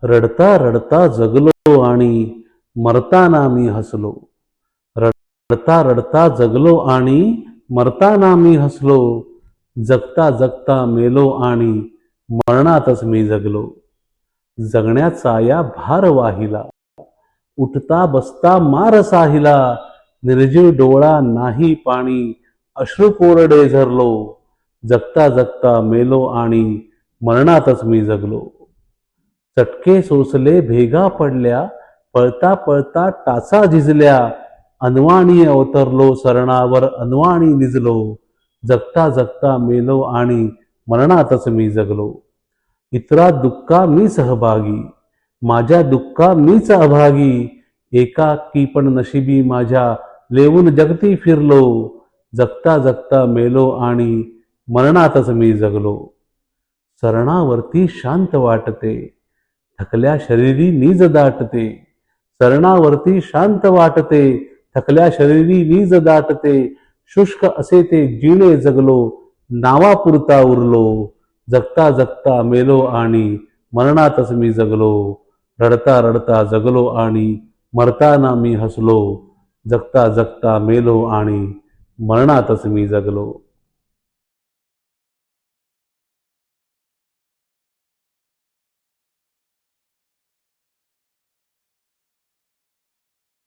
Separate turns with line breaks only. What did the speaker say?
रडता रडता जगलो आणि मरताना मी हसलो. रडता रडता जगलो आणि मरताना मी हसलो. जगता जगता मेलो आणि मरणातच मी जगलो. जगण्याचा या भार वाहिला, उठता बसता मार साहिला. निर्जीव डोळा नाही पाणी, अश्रू कोरडे झरलो. जगता जगता मेलो आणि मरणातच मी जगलो. चटके सोसले भेगा पडल्या, पळता पळता टाचा झिजल्या. अनवाणी अवतरलो सरणावर अनवाणी निजलो. जगता जगता मेलो आणि मरणातच मी जगलो. इतरा दुःखा मी सहभागी, माझ्या दुःखा मीच अभागी. एकाकी पण नशिबी माझ्या लेवून जगती फिरलो. जगता जगता मेलो आणि मरणातच मी जगलो. सरणावरती शांत वाटते, थकल्या शरीरी नीज दाटते. सरणावरती शांत वाटते, थकल्या शरीरी नीज दाटते. शुष्क असे ते जिणे जगलो, नावापुरता उरलो. जगता जगता मेलो आणि मरणातच मी जगलो. रडता रडता जगलो आणि मरताना मी हसलो. जगता जगता मेलो आणि मरणातच मी जगलो.